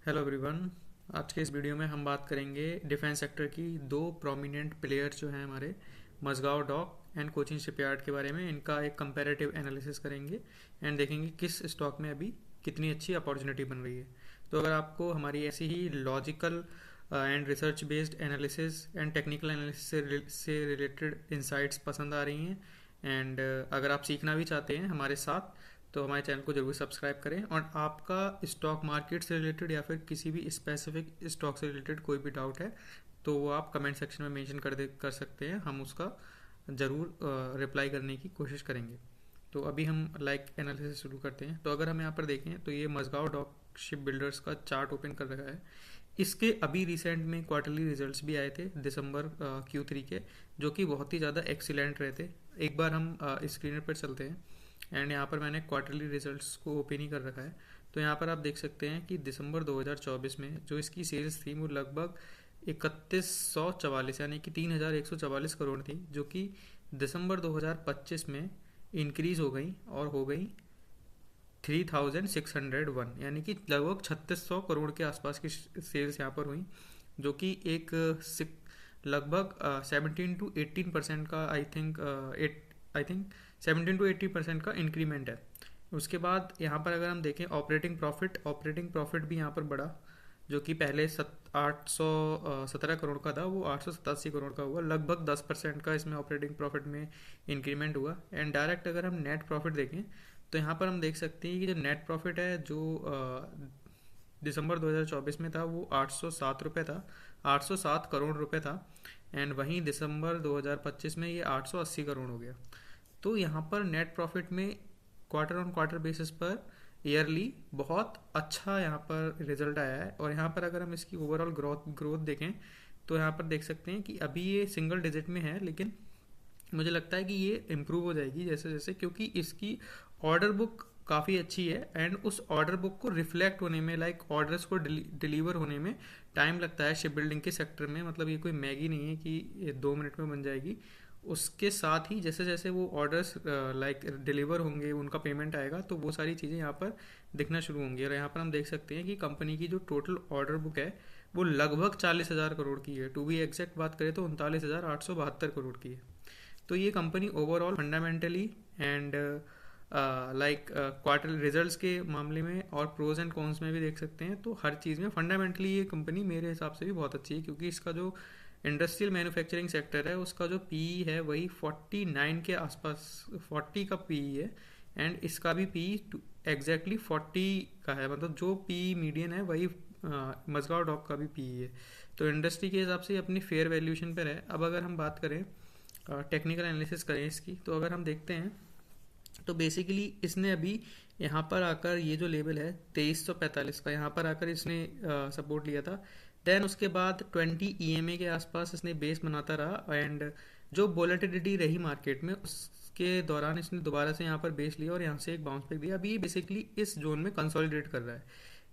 Hello everyone. आज के इस वीडियो में हम बात करेंगे डिफेंस सेक्टर की दो प्रोमिनेंट प्लेयर जो हैं हमारे, Mazagon dock and Cochin shipyard के बारे में। इनका एक कंपैरेटिव एनालिसिस करेंगे एंड देखेंगे किस स्टॉक में अभी कितनी अच्छी अपॉर्चुनिटी बन रही है। तो अगर आपको हमारी ऐसी ही logical and research based analysis and technical analysis से रिलेटेड इंसाइट्स पसंद आ रही हैं एंड अगर आप सीखना भी चाहते हैं हमारे साथ, तो हमारे चैनल को जरूर सब्सक्राइब करें। और आपका स्टॉक मार्केट से रिलेटेड या फिर किसी भी स्पेसिफिक स्टॉक से रिलेटेड कोई भी डाउट है तो वो आप कमेंट सेक्शन में मेंशन कर सकते हैं, हम उसका ज़रूर रिप्लाई करने की कोशिश करेंगे। तो अभी हम एनालिसिस शुरू करते हैं। तो अगर हम यहाँ पर देखें तो ये मझगांव डॉक शिप बिल्डर्स का चार्ट ओपन कर रखा है। इसके अभी रिसेंट में क्वार्टरली रिजल्ट्स भी आए थे दिसंबर Q3 के, जो कि बहुत ही ज़्यादा एक्सीलेंट रहे थे। एक बार हम स्क्रीनर पर चलते हैं एंड यहाँ पर मैंने क्वार्टरली रिजल्ट्स को ओपन ही कर रखा है। तो यहाँ पर आप देख सकते हैं कि दिसंबर 2024 में जो इसकी सेल्स थी वो लगभग 3144 यानी कि 3144 करोड़ थी, जो कि दिसंबर 2025 में इंक्रीज हो गई और हो गई 3601, यानी कि लगभग 3600 करोड़ के आसपास की सेल्स यहाँ पर हुई, जो कि एक लगभग 17 to 18% का आई थिंक 17 to 80% का इंक्रीमेंट है। उसके बाद यहाँ पर अगर हम देखें ऑपरेटिंग प्रॉफिट भी यहाँ पर बढ़ा, जो कि पहले 817 करोड़ का था वो 887 करोड़ का हुआ, लगभग 10% का इसमें ऑपरेटिंग प्रॉफिट में इंक्रीमेंट हुआ। एंड डायरेक्ट अगर हम नेट प्रॉफिट देखें तो यहाँ पर हम देख सकते हैं कि जो नेट प्रॉफिट है जो दिसंबर 2024 में था वो 807 रुपये था, 807 करोड़ रुपए था। एंड वहीं दिसंबर 2025 में ये 880 करोड़ हो गया। तो यहाँ पर नेट प्रॉफिट में क्वार्टर ऑन क्वार्टर बेसिस पर ईयरली बहुत अच्छा यहाँ पर रिजल्ट आया है। और यहाँ पर अगर हम इसकी ओवरऑल ग्रोथ देखें तो यहाँ पर देख सकते हैं कि अभी ये सिंगल डिजिट में है, लेकिन मुझे लगता है कि ये इम्प्रूव हो जाएगी जैसे जैसे, क्योंकि इसकी ऑर्डर बुक काफ़ी अच्छी है एंड उस ऑर्डर बुक को रिफ्लेक्ट होने में, ऑर्डर्स को डिलीवर होने में टाइम लगता है शिप बिल्डिंग के सेक्टर में। मतलब ये कोई मैगी नहीं है कि ये 2 मिनट में बन जाएगी। उसके साथ ही जैसे जैसे वो ऑर्डर्स डिलीवर होंगे, उनका पेमेंट आएगा, तो वो सारी चीज़ें यहाँ पर दिखना शुरू होंगी। और यहाँ पर हम देख सकते हैं कि कंपनी की जो टोटल ऑर्डर बुक है वो लगभग 40,000 करोड़ की है। टू बी एग्जैक्ट बात करें तो 39,872 करोड़ की है। तो ये company overall fundamentally and quarter results के मामले में और प्रोज एंड कॉन्स में भी देख सकते हैं, तो हर चीज़ में फंडामेंटली ये कंपनी मेरे हिसाब से भी बहुत अच्छी है, क्योंकि इसका जो इंडस्ट्रियल मैन्युफैक्चरिंग सेक्टर है उसका जो पीई है वही 49 के आसपास, 40 का पीई है। एंड इसका भी पीई एग्जैक्टली 40 का है, मतलब जो पीई मीडियन है वही मझगांव डॉक का भी पीई है। तो इंडस्ट्री के हिसाब से अपनी फेयर वैल्यूएशन पर है। अब अगर हम बात करें टेक्निकल एनालिसिस करें इसकी, तो अगर हम देखते हैं तो बेसिकली इसने अभी यहाँ पर आकर ये जो लेवल है 2345 का, यहाँ पर आकर इसने सपोर्ट लिया था। देन उसके बाद 20 EMA के आसपास इसने बेस बनाता रहा एंड जो वोलेटिलिटी रही मार्केट में उसके दौरान इसने दोबारा से यहाँ पर बेस लिया और यहाँ से एक बाउंस बैक दिया। अभी ये बेसिकली इस जोन में कंसोलिडेट कर रहा है।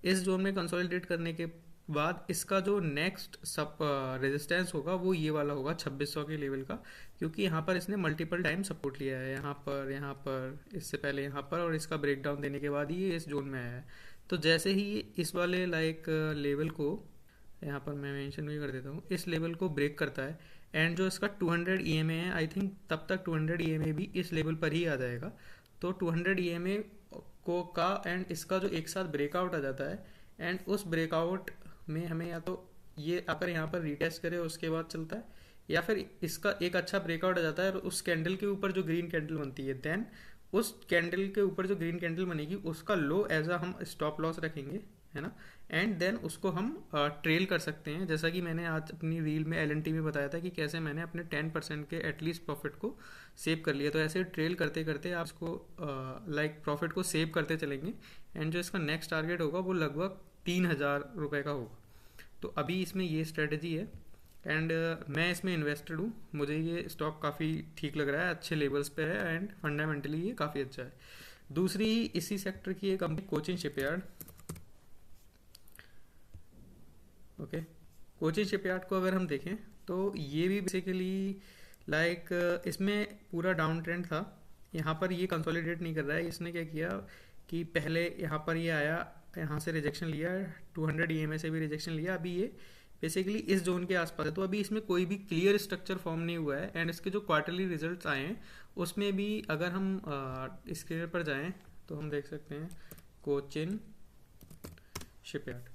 इस जोन में कंसोलिडेट करने के बाद इसका जो नेक्स्ट सब रेजिस्टेंस होगा वो ये वाला होगा 2600 के लेवल का, क्योंकि यहाँ पर इसने मल्टीपल टाइम सपोर्ट लिया है, यहाँ पर इससे पहले यहाँ पर, और इसका ब्रेकडाउन देने के बाद ये इस जोन में आया है। तो जैसे ही इस वाले लेवल को यहाँ पर मैं मेंशन भी कर देता हूँ, इस लेवल को ब्रेक करता है एंड जो इसका 200 EMA है, आई थिंक तब तक 200 EMA भी इस लेवल पर ही आ जाएगा। तो 200 EMA को का एंड इसका जो एक साथ ब्रेकआउट आ जाता है एंड उस ब्रेकआउट में हमें या तो ये आकर यहाँ पर रिटेस्ट करे उसके बाद चलता है, या फिर इसका एक अच्छा ब्रेकआउट आ जाता है और उस कैंडल के ऊपर जो ग्रीन कैंडल बनती है, देन उस कैंडल के ऊपर जो ग्रीन कैंडल बनेगी उसका लो एज अ हम स्टॉप लॉस रखेंगे, है ना। एंड देन उसको हम ट्रेल कर सकते हैं, जैसा कि मैंने आज अपनी रील में LNT में बताया था कि कैसे मैंने अपने 10% के एटलीस्ट प्रॉफिट को सेव कर लिया। तो ऐसे ट्रेल करते करते आप इसको प्रॉफिट को सेव करते चलेंगे एंड जो इसका नेक्स्ट टारगेट होगा वो लगभग 3,000 रुपये का होगा। तो अभी इसमें ये स्ट्रेटजी है एंड मैं इसमें इन्वेस्टेड हूँ। मुझे ये स्टॉक काफ़ी ठीक लग रहा है, अच्छे लेवल्स पे है एंड फंडामेंटली ये काफ़ी अच्छा है। दूसरी इसी सेक्टर की एक company Cochin shipyard. Okay, Cochin shipyard को अगर हम देखें तो ये भी बेसिकली इसमें पूरा डाउन ट्रेंड था। यहाँ पर ये कंसोलिडेट नहीं कर रहा है। इसने क्या किया कि पहले यहाँ पर ये आया यहाँ से रिजेक्शन लिया, 200 EMA से भी रिजेक्शन लिया। अभी ये बेसिकली इस जोन के आसपास है, तो अभी इसमें कोई भी क्लियर स्ट्रक्चर फॉर्म नहीं हुआ है। एंड इसके जो क्वार्टरली रिजल्ट्स आए हैं उसमें भी अगर हम स्क्रीन पर जाएं तो हम देख सकते हैं कोचिन शिपयार्ड।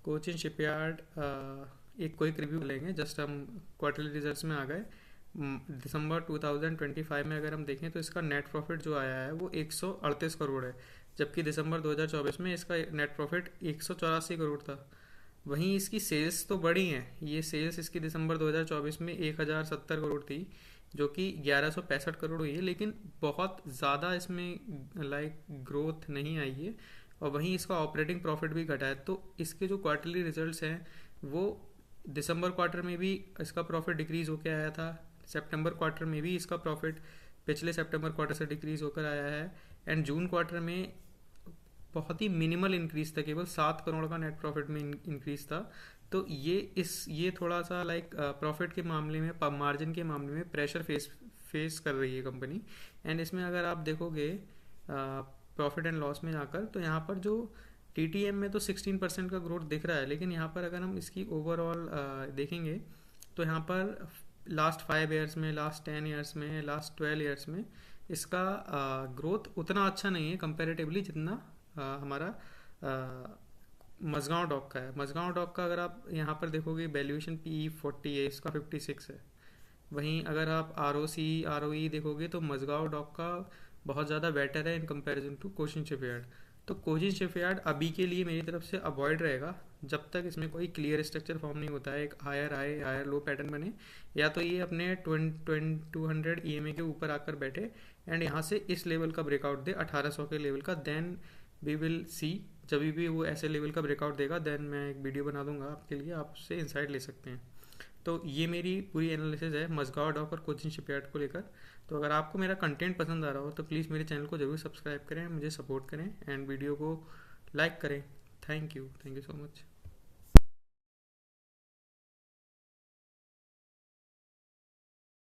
कोचिन शिपयार्ड एक क्विक रिव्यू लेंगे, जस्ट हम क्वार्टरली रिजल्ट्स में आ गए। दिसंबर 2025 में अगर हम देखें तो इसका नेट प्रॉफिट जो आया है वो 138 करोड़ है, जबकि दिसंबर 2024 में इसका नेट प्रॉफिट 184 करोड़ था। वहीं इसकी सेल्स तो बढ़ी हैं, ये सेल्स इसकी दिसंबर 2024 में 1070 करोड़ थी, जो कि 1165 करोड़ हुई है, लेकिन बहुत ज़्यादा इसमें ग्रोथ नहीं आई है। और वहीं इसका ऑपरेटिंग प्रॉफिट भी घटा है। तो इसके जो क्वार्टरली रिजल्ट्स हैं वो दिसंबर क्वार्टर में भी इसका प्रॉफिट डिक्रीज होकर आया था, सितंबर क्वार्टर में भी इसका प्रॉफिट पिछले सितंबर क्वार्टर से डिक्रीज होकर आया है, एंड जून क्वार्टर में बहुत ही मिनिमल इंक्रीज था, केवल 7 करोड़ का नेट प्रॉफिट में इंक्रीज था। तो ये थोड़ा सा प्रॉफिट के मामले में, मार्जिन के मामले में प्रेशर फेस कर रही है कंपनी। एंड इसमें अगर आप देखोगे प्रॉफिट एंड लॉस में जाकर, तो यहाँ पर जो TTM में तो 16% का ग्रोथ दिख रहा है, लेकिन यहाँ पर अगर हम इसकी ओवरऑल देखेंगे तो यहाँ पर लास्ट 5 ईयर्स में, लास्ट 10 ईयर्स में, लास्ट 12 ईयर्स में इसका ग्रोथ उतना अच्छा नहीं है कंपैरेटिवली जितना हमारा मजगांव डॉक का है। मजगांव डॉक का अगर आप यहाँ पर देखोगे वैल्यूएशन PE 40 है, इसका 56 है। वहीं अगर आप ROC ROE देखोगे तो मजगांव डॉक का बहुत ज़्यादा बेटर है in comparison to Cochin shipyard. तो कोचिन शिपयार्ड अभी के लिए मेरी तरफ से अवॉइड रहेगा, जब तक इसमें कोई क्लियर स्ट्रक्चर फॉर्म नहीं होता है, एक हायर लो पैटर्न बने, या तो ये अपने 200 EMA के ऊपर आकर बैठे एंड यहाँ से इस लेवल का ब्रेकआउट दे 1800 के लेवल का, देन वी विल सी। जब भी वो ऐसे लेवल का ब्रेकआउट देगा देन मैं एक वीडियो बना दूंगा आपके लिए, आप उससे इंसाइट ले सकते हैं। तो ये मेरी पूरी एनालिसिस है मजगांव डॉक और कोचिन शिपयार्ड को लेकर। तो अगर आपको मेरा कंटेंट पसंद आ रहा हो तो प्लीज़ मेरे चैनल को जरूर सब्सक्राइब करें, मुझे सपोर्ट करें एंड वीडियो को लाइक करें। Thank you so much.